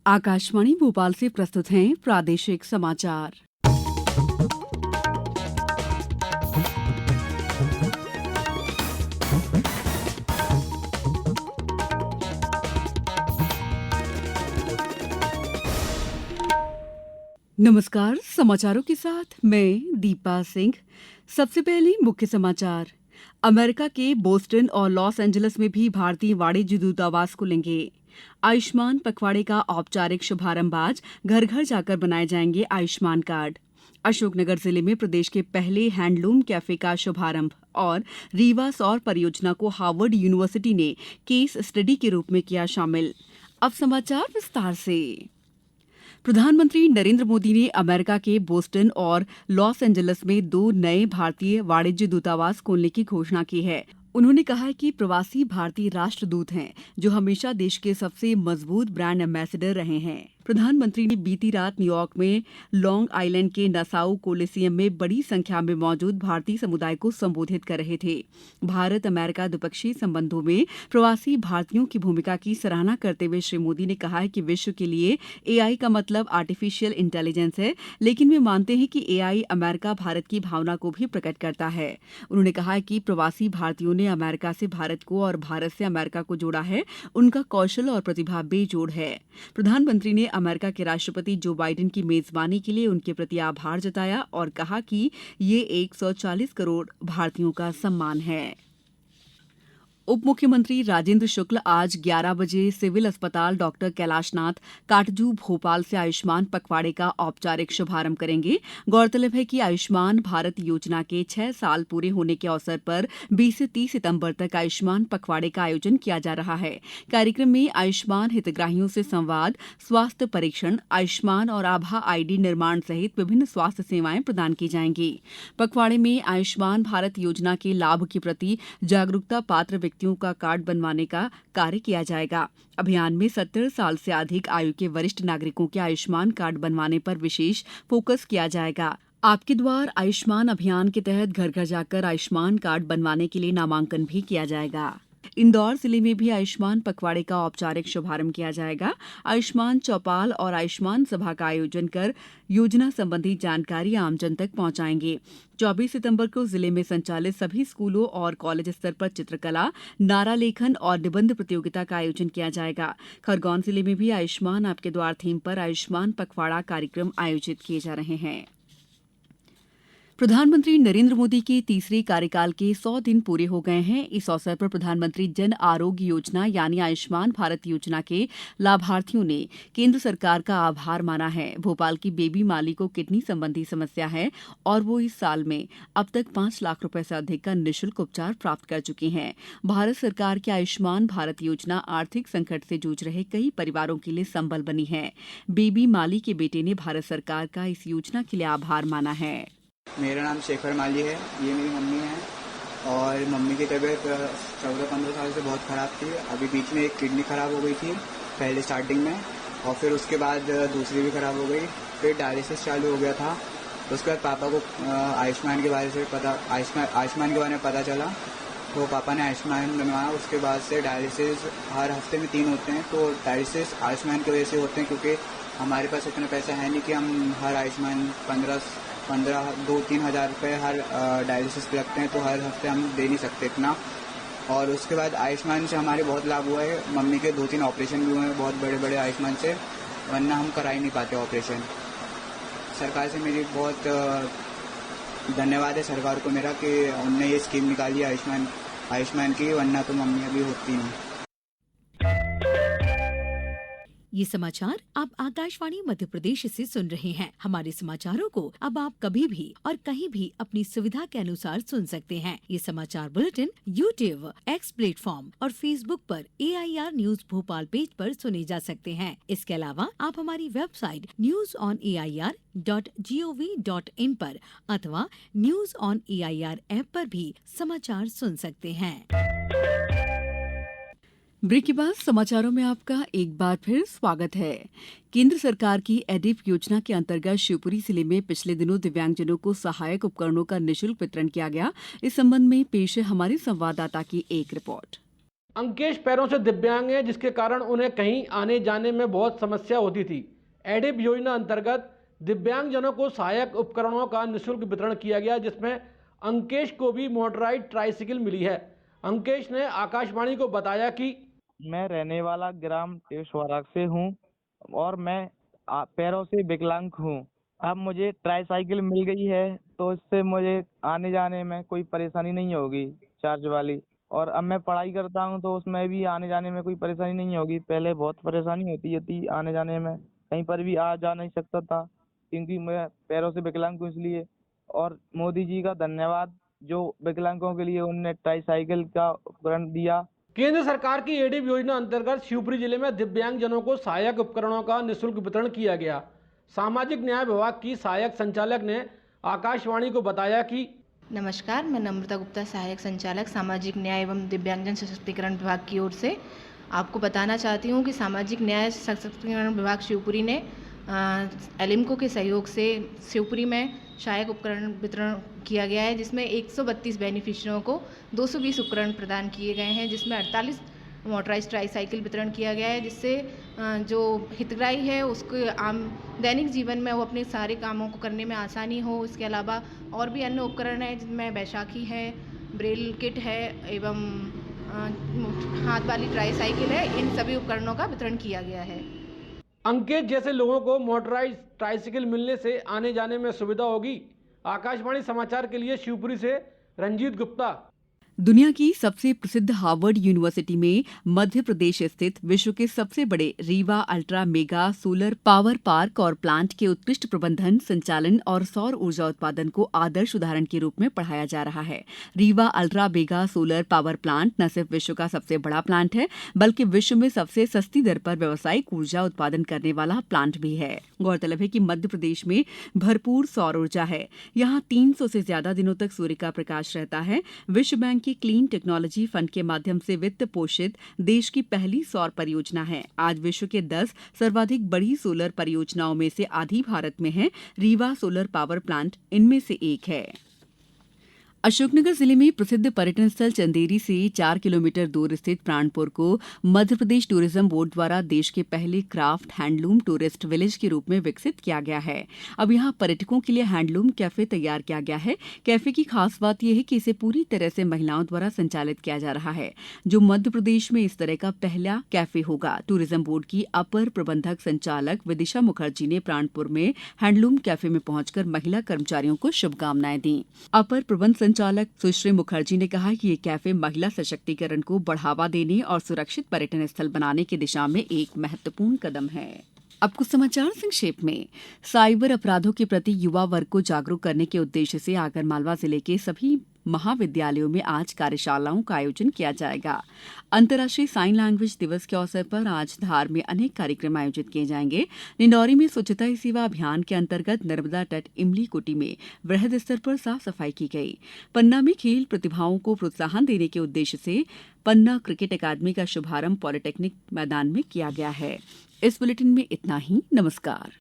आकाशवाणी भोपाल से प्रस्तुत हैं प्रादेशिक समाचार। नमस्कार, समाचारों के साथ मैं दीपा सिंह। सबसे पहले मुख्य समाचार। अमेरिका के बोस्टन और लॉस एंजलिस में भी भारतीय वाणिज्य दूतावास खुलेंगे। आयुष्मान पखवाड़े का औपचारिक शुभारंभ आज, घर घर जाकर बनाए जाएंगे आयुष्मान कार्ड। अशोकनगर जिले में प्रदेश के पहले हैंडलूम कैफे का शुभारंभ और रीवा सौर परियोजना को हार्वर्ड यूनिवर्सिटी ने केस स्टडी के रूप में किया शामिल। अब समाचार विस्तार से। प्रधानमंत्री नरेंद्र मोदी ने अमेरिका के बोस्टन और लॉस एंजलिस में 2 नए भारतीय वाणिज्य दूतावास खोलने की घोषणा की है। उन्होंने कहा है कि प्रवासी भारतीय राष्ट्रदूत हैं, जो हमेशा देश के सबसे मजबूत ब्रांड एम्बेसडर रहे हैं। प्रधानमंत्री ने बीती रात न्यूयॉर्क में लॉन्ग आइलैंड के नासाउ कोलिसियम में बड़ी संख्या में मौजूद भारतीय समुदाय को संबोधित कर रहे थे। भारत अमेरिका द्विपक्षीय संबंधों में प्रवासी भारतीयों की भूमिका की सराहना करते हुए श्री मोदी ने कहा है कि विश्व के लिए एआई का मतलब आर्टिफिशियल इंटेलिजेंस है, लेकिन वे मानते हैं कि एआई अमेरिका भारत की भावना को भी प्रकट करता है। उन्होंने कहा है कि प्रवासी भारतीयों ने अमेरिका से भारत को और भारत से अमेरिका को जोड़ा है। उनका कौशल और प्रतिभा बेजोड़ है। प्रधानमंत्री ने अमेरिका के राष्ट्रपति जो बाइडेन की मेजबानी के लिए उनके प्रति आभार जताया और कहा कि ये 140 करोड़ भारतीयों का सम्मान है। उप मुख्यमंत्री राजेंद्र शुक्ल आज 11 बजे सिविल अस्पताल डॉक्टर कैलाशनाथ काटजू भोपाल से आयुष्मान पखवाड़े का औपचारिक शुभारंभ करेंगे। गौरतलब है कि आयुष्मान भारत योजना के 6 साल पूरे होने के अवसर पर 20 से 30 सितंबर तक आयुष्मान पखवाड़े का आयोजन किया जा रहा है। कार्यक्रम में आयुष्मान हितग्राहियों से संवाद, स्वास्थ्य परीक्षण, आयुष्मान और आभा आईडी निर्माण सहित विभिन्न स्वास्थ्य सेवाएं प्रदान की जाएंगी। पखवाड़े में आयुष्मान भारत योजना के लाभ के प्रति जागरूकता पात्र व्यक्तियों का कार्ड बनवाने का कार्य किया जाएगा। अभियान में 70 साल से अधिक आयु के वरिष्ठ नागरिकों के आयुष्मान कार्ड बनवाने पर विशेष फोकस किया जाएगा। आपके द्वार आयुष्मान अभियान के तहत घर घर जाकर आयुष्मान कार्ड बनवाने के लिए नामांकन भी किया जाएगा। इंदौर जिले में भी आयुष्मान पखवाड़े का औपचारिक शुभारंभ किया जाएगा। आयुष्मान चौपाल और आयुष्मान सभा का आयोजन कर योजना संबंधी जानकारी आमजन तक पहुंचाएंगे। 24 सितंबर को जिले में संचालित सभी स्कूलों और कॉलेज स्तर पर चित्रकला, नारा लेखन और निबंध प्रतियोगिता का आयोजन किया जाएगा। खरगोन जिले में भी आयुष्मान आपके द्वार थीम पर आयुष्मान पखवाड़ा कार्यक्रम आयोजित किए जा रहे हैं। प्रधानमंत्री नरेंद्र मोदी के तीसरे कार्यकाल के 100 दिन पूरे हो गए हैं। इस अवसर पर प्रधानमंत्री जन आरोग्य योजना यानी आयुष्मान भारत योजना के लाभार्थियों ने केंद्र सरकार का आभार माना है। भोपाल की बेबी माली को किडनी संबंधी समस्या है और वो इस साल में अब तक 5 लाख रुपए से अधिक का निःशुल्क उपचार प्राप्त कर चुकी हैं। भारत सरकार की आयुष्मान भारत योजना आर्थिक संकट से जूझ रहे कई परिवारों के लिए संबल बनी है। बेबी माली के बेटे ने भारत सरकार का इस योजना के लिए आभार माना है। मेरा नाम शेखर माली है, ये मेरी मम्मी है और मम्मी की तबीयत 14-15 साल से बहुत ख़राब थी। अभी बीच में एक किडनी ख़राब हो गई थी पहले स्टार्टिंग में, और फिर उसके बाद दूसरी भी ख़राब हो गई। फिर डायलिसिस चालू हो गया था। उसके बाद पापा को आयुष्मान के बारे में पता चला, तो पापा ने आयुष्मान बनवाया। उसके बाद से डायलिसिस हर हफ्ते में 3 होते हैं। तो डायलिसिस आयुष्मान की वजह से होते हैं, क्योंकि हमारे पास इतना पैसा है नहीं कि हम हर आयुष्मान 2-3 हज़ार रुपये हर डायलिसिस पे लगते हैं, तो हर हफ्ते हम दे नहीं सकते इतना। और उसके बाद आयुष्मान से हमारे बहुत लाभ हुआ है। मम्मी के 2-3 ऑपरेशन भी हुए हैं बहुत बड़े बड़े आयुष्मान से, वरना हम करा ही नहीं पाते ऑपरेशन। सरकार से मेरी बहुत धन्यवाद है सरकार को मेरा, कि उनने ये स्कीम निकाली आयुष्मान की, वरना तो मम्मी अभी होती नहीं। ये समाचार आप आकाशवाणी मध्य प्रदेश से सुन रहे हैं। हमारे समाचारों को अब आप कभी भी और कहीं भी अपनी सुविधा के अनुसार सुन सकते हैं। ये समाचार बुलेटिन YouTube, X प्लेटफॉर्म और Facebook पर AIR न्यूज भोपाल पेज पर सुने जा सकते हैं। इसके अलावा आप हमारी वेबसाइट newsonair.gov.in पर अथवा न्यूज ऑन AIR ऐप पर भी समाचार सुन सकते हैं। ब्रेक के बाद समाचारों में आपका एक बार फिर स्वागत है। केंद्र सरकार की एडिप योजना के अंतर्गत शिवपुरी जिले में पिछले दिनों दिव्यांगजनों को सहायक उपकरणों का निःशुल्क वितरण किया गया। इस संबंध में पेश है हमारे संवाददाता की एक रिपोर्ट। अंकेश पैरों से दिव्यांग हैं, जिसके कारण उन्हें कहीं आने जाने में बहुत समस्या होती थी। एडिप योजना अंतर्गत दिव्यांगजनों को सहायक उपकरणों का निःशुल्क वितरण किया गया, जिसमें अंकेश को भी मोटराइज्ड ट्राइसिकल मिली है। अंकेश ने आकाशवाणी को बताया कि मैं रहने वाला ग्राम टेसवारा से हूँ और मैं पैरों से विकलांग हूँ। अब मुझे ट्राईसाइकिल मिल गई है तो इससे मुझे आने जाने में कोई परेशानी नहीं होगी चार्ज वाली। और अब मैं पढ़ाई करता हूँ तो उसमें भी आने जाने में कोई परेशानी नहीं होगी। पहले बहुत परेशानी होती थी आने जाने में, कहीं पर भी आ जा नहीं सकता था क्योंकि मैं पैरों से विकलांग हूँ इसलिए। और मोदी जी का धन्यवाद जो विकलांगों के लिए उनने ट्राईसाइकिल का उपकरण दिया। केंद्र सरकार की एडिप योजना अंतर्गत शिवपुरी जिले में दिव्यांगजनों को सहायक उपकरणों का निःशुल्क वितरण किया गया। सामाजिक न्याय विभाग की सहायक संचालक ने आकाशवाणी को बताया कि नमस्कार, मैं नम्रता गुप्ता, सहायक संचालक सामाजिक न्याय एवं दिव्यांगजन सशक्तिकरण विभाग की ओर से आपको बताना चाहती हूँ कि सामाजिक न्याय सशक्तिकरण विभाग शिवपुरी ने एलिम्को के सहयोग से शिवपुरी में सहायक उपकरण वितरण किया गया है, जिसमें 132 बेनिफिशियरियों को 220 उपकरण प्रदान किए गए हैं, जिसमें 48 मोटराइज्ड ट्राईसाइकिल वितरण किया गया है, जिससे जो हितग्राही है उसके आम दैनिक जीवन में वो अपने सारे कामों को करने में आसानी हो। इसके अलावा और भी अन्य उपकरण हैं जिनमें बैसाखी है, ब्रेल किट है एवं हाथ वाली ट्राईसाइकिल है। इन सभी उपकरणों का वितरण किया गया है। अंकेश जैसे लोगों को मोटराइज्ड ट्राइसिकल मिलने से आने जाने में सुविधा होगी। आकाशवाणी समाचार के लिए शिवपुरी से रंजीत गुप्ता। दुनिया की सबसे प्रसिद्ध हार्वर्ड यूनिवर्सिटी में मध्य प्रदेश स्थित विश्व के सबसे बड़े Rewa ultra mega solar power park और प्लांट के उत्कृष्ट प्रबंधन, संचालन और सौर ऊर्जा उत्पादन को आदर्श उदाहरण के रूप में पढ़ाया जा रहा है। Rewa ultra mega solar power plant न सिर्फ विश्व का सबसे बड़ा प्लांट है, बल्कि विश्व में सबसे सस्ती दर पर व्यावसायिक ऊर्जा उत्पादन करने वाला प्लांट भी है। गौरतलब है कि मध्य प्रदेश में भरपूर सौर ऊर्जा है। यहाँ 300 से ज्यादा दिनों तक सूर्य का प्रकाश रहता है। विश्व बैंक की क्लीन टेक्नोलॉजी फंड के माध्यम से वित्त पोषित देश की पहली सौर परियोजना है। आज विश्व के 10 सर्वाधिक बड़ी सोलर परियोजनाओं में से आधी भारत में है। रीवा सोलर पावर प्लांट इनमें से एक है। अशोकनगर जिले में प्रसिद्ध पर्यटन स्थल चंदेरी से 4 किलोमीटर दूर स्थित प्राणपुर को मध्य प्रदेश टूरिज्म बोर्ड द्वारा देश के पहले क्राफ्ट हैंडलूम टूरिस्ट विलेज के रूप में विकसित किया गया है। अब यहाँ पर्यटकों के लिए हैंडलूम कैफे तैयार किया गया है। कैफे की खास बात यह है कि इसे पूरी तरह से महिलाओं द्वारा संचालित किया जा रहा है, जो मध्य प्रदेश में इस तरह का पहला कैफे होगा। टूरिज्म बोर्ड की अपर प्रबंधक संचालक विदिशा मुखर्जी ने प्राणपुर में हैंडलूम कैफे में पहुंचकर महिला कर्मचारियों को शुभकामनाएं दी। अपर प्रबंध संचालक सुश्री मुखर्जी ने कहा कि ये कैफे महिला सशक्तिकरण को बढ़ावा देने और सुरक्षित पर्यटन स्थल बनाने की दिशा में एक महत्वपूर्ण कदम है। अब कुछ समाचार संक्षेप में। साइबर अपराधों के प्रति युवा वर्ग को जागरूक करने के उद्देश्य से आगरमालवा जिले के सभी महाविद्यालयों में आज कार्यशालाओं का आयोजन किया जाएगा। अंतर्राष्ट्रीय साइन लैंग्वेज दिवस के अवसर पर आज धार में अनेक कार्यक्रम आयोजित किए जाएंगे। निंदौरी में स्वच्छता ही सेवा अभियान के अंतर्गत नर्मदा तट इमली कुटी में वृहद स्तर पर साफ सफाई की गई। पन्ना में खेल प्रतिभाओं को प्रोत्साहन देने के उद्देश्य से पन्ना क्रिकेट अकादमी का शुभारंभ पॉलिटेक्निक मैदान में किया गया है। इस बुलेटिन में इतना ही। नमस्कार।